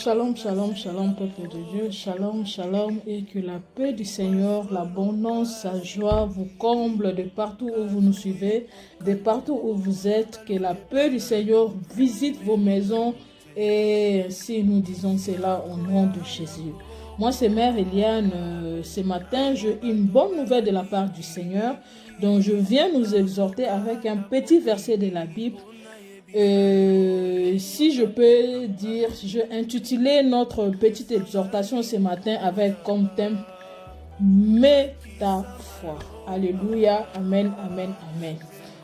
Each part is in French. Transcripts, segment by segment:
Shalom, shalom, shalom, peuple de Dieu, shalom, shalom, et que la paix du Seigneur, l'abondance, sa joie vous comble de partout où vous nous suivez, de partout où vous êtes, que la paix du Seigneur visite vos maisons, et si nous disons cela au nom de Jésus. Moi, c'est Mère Eliane. Ce matin, j'ai une bonne nouvelle de la part du Seigneur, dont je viens nous exhorter avec un petit verset de la Bible. Si je peux dire, je vais intituler notre petite exhortation ce matin avec comme thème « Mets ta foi ». Alléluia, Amen, Amen, Amen.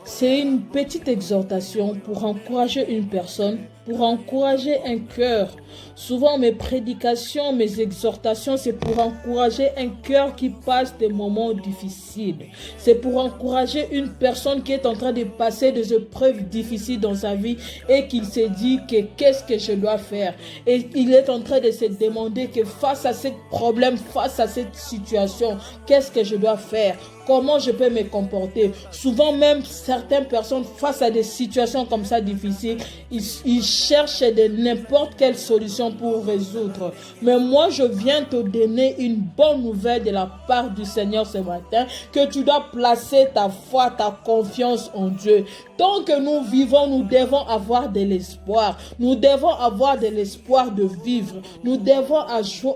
C'est une petite exhortation pour encourager une personne, pour encourager un cœur. Souvent, mes prédications, mes exhortations, c'est pour encourager un cœur qui passe des moments difficiles. C'est pour encourager une personne qui est en train de passer des épreuves difficiles dans sa vie et qui se dit que qu'est-ce que je dois faire. Et il est en train de se demander que face à ce problème, face à cette situation, qu'est-ce que je dois faire? Comment je peux me comporter? Souvent même, certaines personnes, face à des situations comme ça difficiles, ils cherchent n'importe quelle solution pour résoudre. Mais moi, je viens te donner une bonne nouvelle de la part du Seigneur ce matin, que tu dois placer ta foi, ta confiance en Dieu. Tant que nous vivons, nous devons avoir de l'espoir. Nous devons avoir de l'espoir de vivre. Nous devons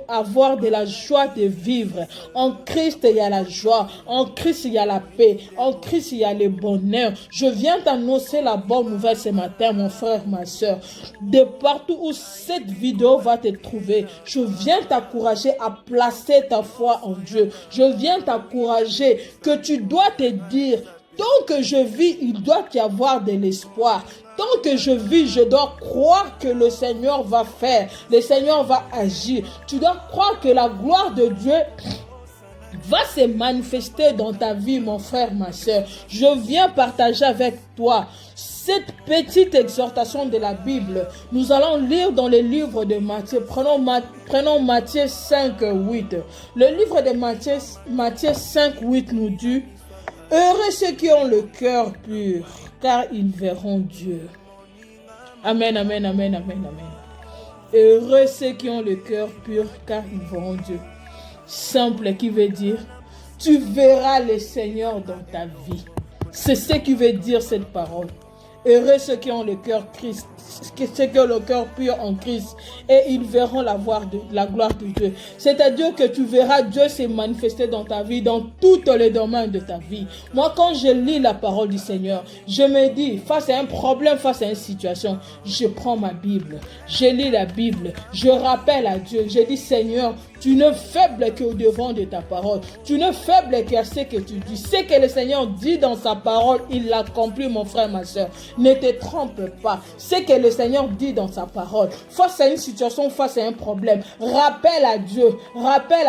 avoir de la joie de vivre. En Christ, il y a la joie. En Christ, il y a la paix. En Christ, il y a le bonheur. Je viens t'annoncer la bonne nouvelle ce matin, mon frère, ma soeur. De partout où cette vidéo va te trouver, je viens t'encourager à placer ta foi en Dieu. Je viens t'encourager que tu dois te dire: tant que je vis, il doit y avoir de l'espoir. Tant que je vis, je dois croire que le Seigneur va faire. Le Seigneur va agir. Tu dois croire que la gloire de Dieu va se manifester dans ta vie, mon frère, ma soeur. Je viens partager avec toi cette petite exhortation de la Bible. Nous allons lire dans le livre de Matthieu. Prenons Matthieu 5, 8. Le livre de Matthieu 5, 8 nous dit: heureux ceux qui ont le cœur pur, car ils verront Dieu. Amen, amen, amen, amen, amen. Heureux ceux qui ont le cœur pur, car ils verront Dieu. Simple qui veut dire: tu verras le Seigneur dans ta vie. C'est ce qui veut dire cette parole. Heureux ceux qui ont le cœur Christ, ceux qui ont le cœur pur en Christ, et ils verront la gloire de Dieu. C'est-à-dire que tu verras Dieu se manifester dans ta vie, dans tous les domaines de ta vie. Moi, quand je lis la parole du Seigneur, je me dis, face à un problème, face à une situation, je prends ma Bible, je lis la Bible, je rappelle à Dieu, je dis: Seigneur, tu ne faibles qu'au devant de ta parole. Tu ne faibles qu'à ce que tu dis. Ce que le Seigneur dit dans sa parole, il l'accomplit, mon frère, ma soeur. Ne te trompe pas. Ce que le Seigneur dit dans sa parole, face à une situation, face à un problème, rappelle à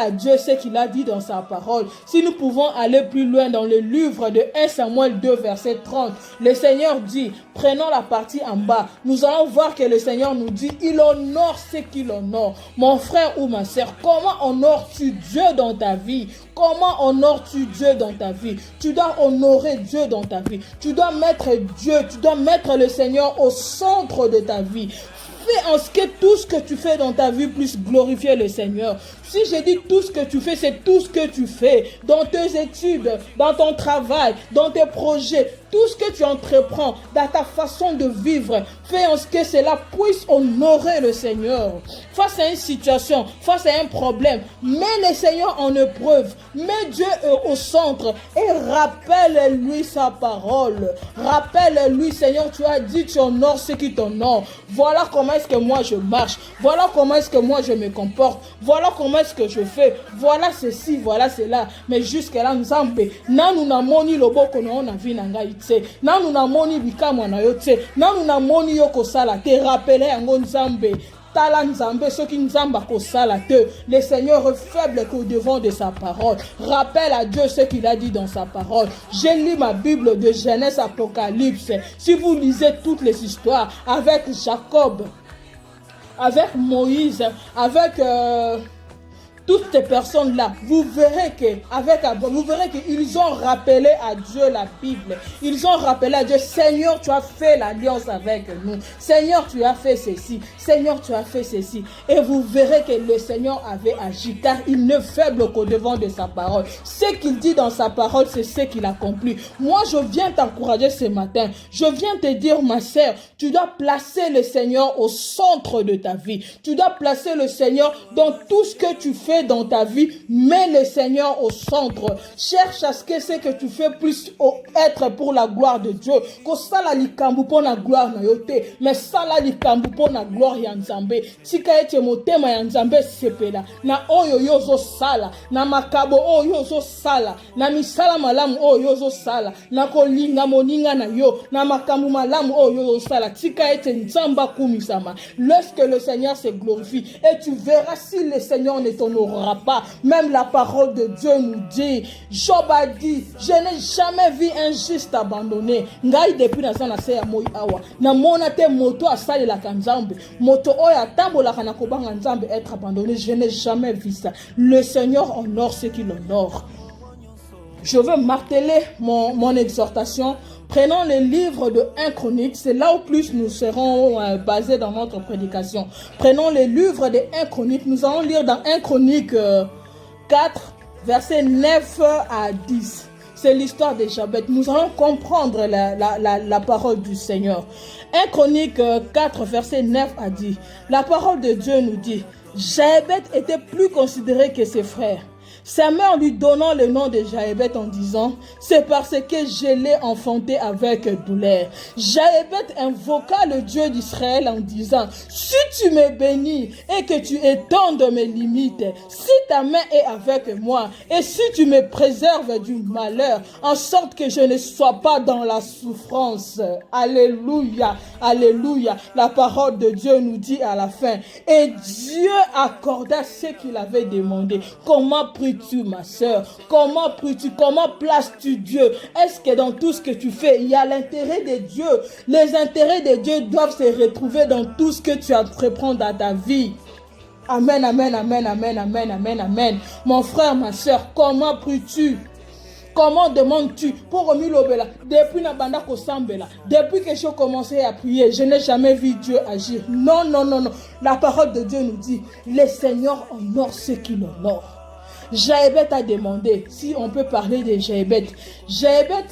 Dieu ce qu'il a dit dans sa parole. Si nous pouvons aller plus loin dans le livre de 1 Samuel 2, verset 30, le Seigneur dit, prenons la partie en bas, nous allons voir que le Seigneur nous dit: il honore ce qu'il honore. Mon frère ou ma soeur, comment honores-tu Dieu dans ta vie? Comment honores-tu Dieu dans ta vie? Tu dois honorer Dieu dans ta vie. Tu dois mettre Dieu, tu dois mettre le Seigneur au centre de ta vie. Fais en ce que tout ce que tu fais dans ta vie puisse glorifier le Seigneur. Si je dis tout ce que tu fais, c'est tout ce que tu fais dans tes études, dans ton travail, dans tes projets, tout ce que tu entreprends, dans ta façon de vivre. Fais en ce que cela puisse honorer le Seigneur. Face à une situation, face à un problème, mets le Seigneur en épreuve, mets Dieu au centre et rappelle-lui sa parole. Rappelle-lui: Seigneur, tu as dit, tu honores ceux qui t'honorent. Voilà comment est-ce que moi je marche. Voilà comment est-ce que moi je me comporte. Voilà comment est-ce que je fais. Voilà ceci, voilà cela. Mais jusque-là, Nzambe, nanu na moni loboko na ona vi na ngai tse. Nanu na moni bikamwa na yo tse. Nanu na moni yo kosala te. Rappele yango Nzambe. Tala Nzambe, ce qui Nzamba kosala te. Le Seigneur est faible qu'au devant de sa parole. Rappelle à Dieu ce qu'il a dit dans sa parole. J'ai lu ma Bible de Genèse, Apocalypse. Si vous lisez toutes les histoires avec Jacob, avec Moïse, avec toutes ces personnes-là, vous verrez qu'ils ont rappelé à Dieu la Bible. Ils ont rappelé à Dieu, Seigneur, tu as fait l'alliance avec nous. Seigneur, tu as fait ceci. Seigneur, tu as fait ceci. Et vous verrez que le Seigneur avait agi, car il ne faible qu'au devant de sa parole. Ce qu'il dit dans sa parole, c'est ce qu'il accomplit. Moi, je viens t'encourager ce matin. Je viens te dire, ma sœur, tu dois placer le Seigneur au centre de ta vie. Tu dois placer le Seigneur dans tout ce que tu fais dans ta vie. Mets le Seigneur au centre. Cherche à ce que tu fais plus être pour la gloire de Dieu. Que ça la likambu pour la gloire na yote, mais ça la likambu pour la gloire ya Nzambe. Tika ete motema ya Nzambe sepela na oyo yozo sala, na makabo oyo yozo sala, na misala malamu oyo yozo sala, na kolinga moninga na yo, na makambu malamu oyo yozo sala. Tika ete Nzamba kumisama. Lorsque le Seigneur se glorifie, et tu verras si le Seigneur ne t'honorera pas. Même la parole de Dieu nous dit, Job a dit, je n'ai jamais vu un juste abandonné. Ngai depuis na sana se ya moi awa. Na mona te moto asali la kanzambe. Moto oya tambo la kana kobanga nzambe être abandonné. Je n'ai jamais vu ça. Le Seigneur honore ce qu'il honore. Je veux marteler mon exhortation. Prenons le livre de 1 Chronique, c'est là où plus nous serons basés dans notre prédication. Prenons le livre de 1 Chronique, nous allons lire dans 1 Chronique 4, versets 9 à 10. C'est l'histoire de Jabet. Nous allons comprendre la parole du Seigneur. 1 Chronique 4, verset 9 à 10. La parole de Dieu nous dit, Jabet était plus considéré que ses frères. Sa mère lui donnant le nom de Jaébet en disant, c'est parce que je l'ai enfanté avec douleur. Jaébet invoqua le Dieu d'Israël en disant, si tu me bénis et que tu étendes mes limites, si ta main est avec moi et si tu me préserves du malheur, en sorte que je ne sois pas dans la souffrance. Alléluia, alléluia. La parole de Dieu nous dit à la fin, et Dieu accorda ce qu'il avait demandé. Comment pries-tu, ma sœur? Comment pries-tu? Comment places-tu Dieu? Est-ce que dans tout ce que tu fais, il y a l'intérêt de Dieu? Les intérêts de Dieu doivent se retrouver dans tout ce que tu entreprends dans ta vie. Amen, amen, amen, amen, amen, amen, amen. Mon frère, ma sœur, comment pries-tu? Comment demandes-tu pour Omilobela? Depuis Nabanda Kosambela, depuis que j'ai commencé à prier, je n'ai jamais vu Dieu agir. Non, non, non, non. La parole de Dieu nous dit, le Seigneur honore ce qu'il honore. Jaébet a demandé, si on peut parler de Jaébet. Jaébet,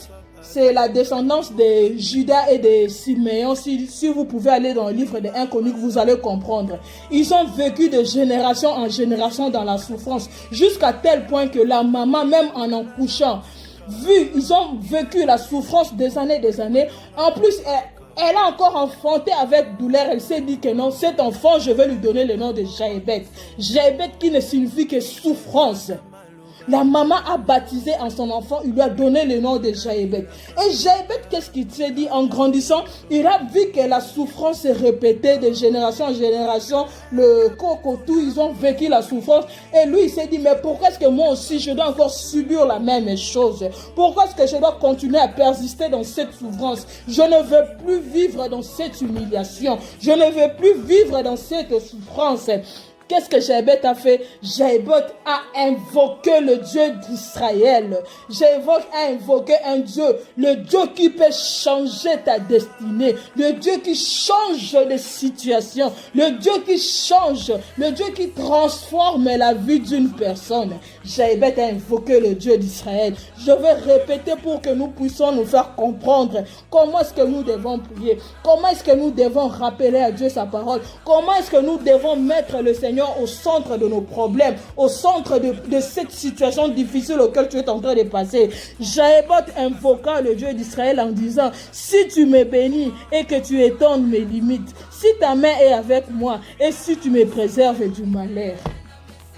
c'est la descendance de Judas et de Siméon. Si vous pouvez aller dans le livre de 1 Chronique, vous allez comprendre. Ils ont vécu de génération en génération dans la souffrance, jusqu'à tel point que la maman, même en couchant, ils ont vécu la souffrance des années. En plus, elle a encore enfanté avec douleur. Elle s'est dit que non, cet enfant, je vais lui donner le nom de Jaébet. Jaébet qui ne signifie que souffrance. La maman a baptisé en son enfant, il lui a donné le nom de Jaébet. Et Jaébet, qu'est-ce qu'il s'est dit en grandissant? Il a vu que la souffrance s'est répétée de génération en génération. Le cocotou, ils ont vécu la souffrance. Et lui, il s'est dit, mais pourquoi est-ce que moi aussi, je dois encore subir la même chose? Pourquoi est-ce que je dois continuer à persister dans cette souffrance? Je ne veux plus vivre dans cette humiliation. Je ne veux plus vivre dans cette souffrance. Qu'est-ce que Jaébet a fait? Jaébet a invoqué le Dieu d'Israël. Jaébet a invoqué un Dieu, le Dieu qui peut changer ta destinée, le Dieu qui change les situations, le Dieu qui change, le Dieu qui transforme la vie d'une personne. Jaébet a invoqué le Dieu d'Israël. Je vais répéter pour que nous puissions nous faire comprendre comment est-ce que nous devons prier, comment est-ce que nous devons rappeler à Dieu sa parole, comment est-ce que nous devons mettre le Seigneur au centre de nos problèmes, au centre de cette situation difficile auquel tu es en train de passer. Jaébet invoqua le Dieu d'Israël en disant, si tu me bénis et que tu étendes mes limites, si ta main est avec moi et si tu me préserves du malheur.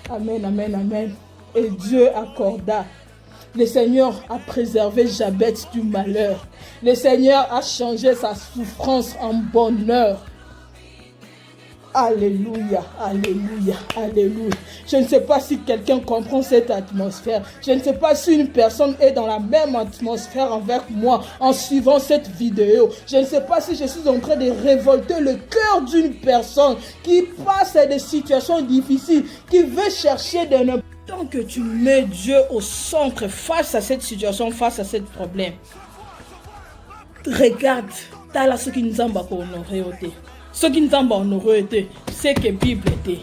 Amen, amen, amen. Et Dieu accorda. Le Seigneur a préservé Jaébet du malheur. Le Seigneur a changé sa souffrance en bonheur. Alléluia, alléluia, alléluia. Je ne sais pas si quelqu'un comprend cette atmosphère. Je ne sais pas si une personne est dans la même atmosphère avec moi en suivant cette vidéo. Je ne sais pas si je suis en train de révolter le cœur d'une personne qui passe à des situations difficiles, qui veut chercher de ne... Tant que tu mets Dieu au centre face à cette situation, face à ce problème, regarde, t'as là ce qui nous a honoré. Ce qui nous a honoré, c'est que la Bible était.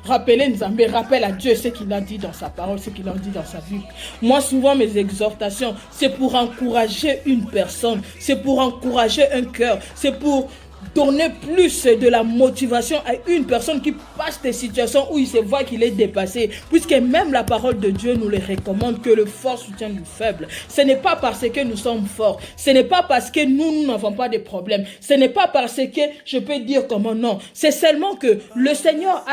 Rappelez Nzambé, rappelle à Dieu ce qu'il a dit dans sa parole, ce qu'il a dit dans sa vie. Moi, souvent, mes exhortations, c'est pour encourager une personne, c'est pour encourager un cœur, c'est pour donner plus de la motivation à une personne qui passe des situations où il se voit qu'il est dépassé, puisque même la parole de Dieu nous les recommande que le fort soutient le faible. Ce n'est pas parce que nous sommes forts, ce n'est pas parce que nous n'avons pas de problèmes, ce n'est pas parce que je peux dire comment non, c'est seulement que le Seigneur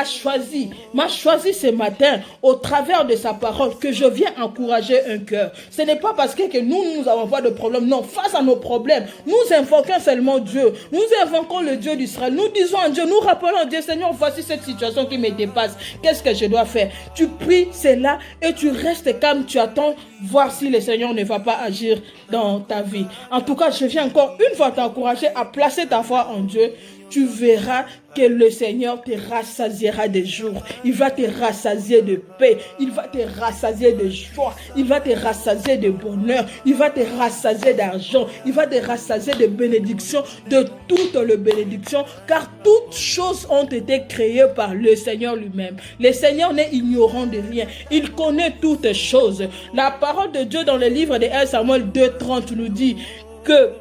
m'a choisi ce matin au travers de sa parole que je viens encourager un cœur. Ce n'est pas parce que nous n'avons pas de problème, non, face à nos problèmes, nous invoquons seulement Dieu, nous invoquons le Dieu d'Israël, nous disons à Dieu, nous rappelons à Dieu, Seigneur, voici cette situation qui me dépasse, qu'est-ce que je dois faire? Tu pries cela et tu restes calme, tu attends voir si le Seigneur ne va pas agir dans ta vie. En tout cas, je viens encore une fois t'encourager à placer ta foi en Dieu. Tu verras que le Seigneur te rassasiera de jours. Il va te rassasier de paix. Il va te rassasier de joie. Il va te rassasier de bonheur. Il va te rassasier d'argent. Il va te rassasier de bénédictions, de toutes les bénédictions. Car toutes choses ont été créées par le Seigneur lui-même. Le Seigneur n'est ignorant de rien. Il connaît toutes choses. La parole de Dieu dans le livre de 1 Samuel 2:30 nous dit que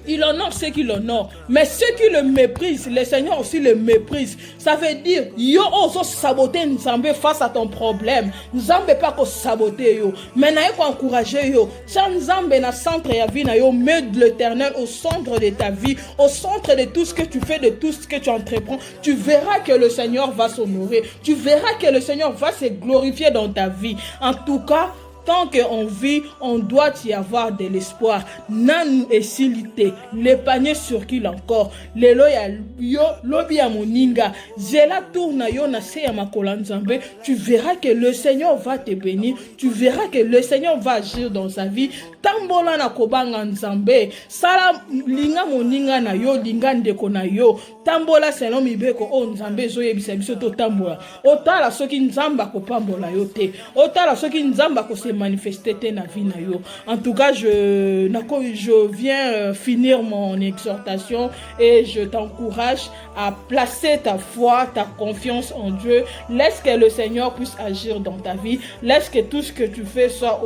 il honore ceux qui l'honorent, mais ceux qui le méprisent, le Seigneur aussi le méprise. Ça veut dire, yo oso saboter Nzambe face à ton problème. Nzambe pas ko saboter yo, mais na ko encourager yo. Tiens Nzambe na centre ya vie na yo, mets l'Éternel au centre de ta vie, au centre de tout ce que tu fais, de tout ce que tu entreprends. Tu verras que le Seigneur va s'honorer. Tu verras que le Seigneur va se glorifier dans ta vie. En tout cas, tant qu'on vit, on doit y avoir de l'espoir. Nan esilite, le panier sur qui encore. Lelo ya yo, lobi ya moninga. Zela tourna yo na se ya makola Nzambe. Tu verras que le Seigneur va te bénir. Tu verras que le Seigneur va agir dans sa vie. Tambola na kobanga Nzambe. Sala linga moninga na yo, linga ndeko na yo. Tambola selon mibeko o Nzambe zo yebisa biso to tambola. Otala soki Nzamba ko pambola yo te. Otala soki Nzamba ko se manifester na vie na yo. En tout cas, je viens finir mon exhortation et je t'encourage à placer ta foi, ta confiance en Dieu. Laisse que le Seigneur puisse agir dans ta vie. Laisse que tout ce que tu fais soit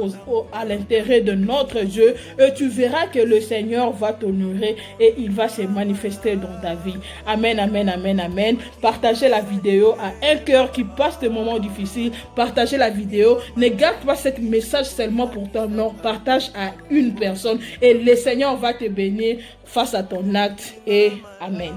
à l'intérêt de notre Dieu et tu verras que le Seigneur va t'honorer et il va se manifester dans ta vie. Amen, amen, amen, amen. Partagez la vidéo à un cœur qui passe des moments difficiles. Partagez la vidéo. Ne garde pas cette message seulement pour toi, non, partage à une personne et le Seigneur va te bénir face à ton acte et amen.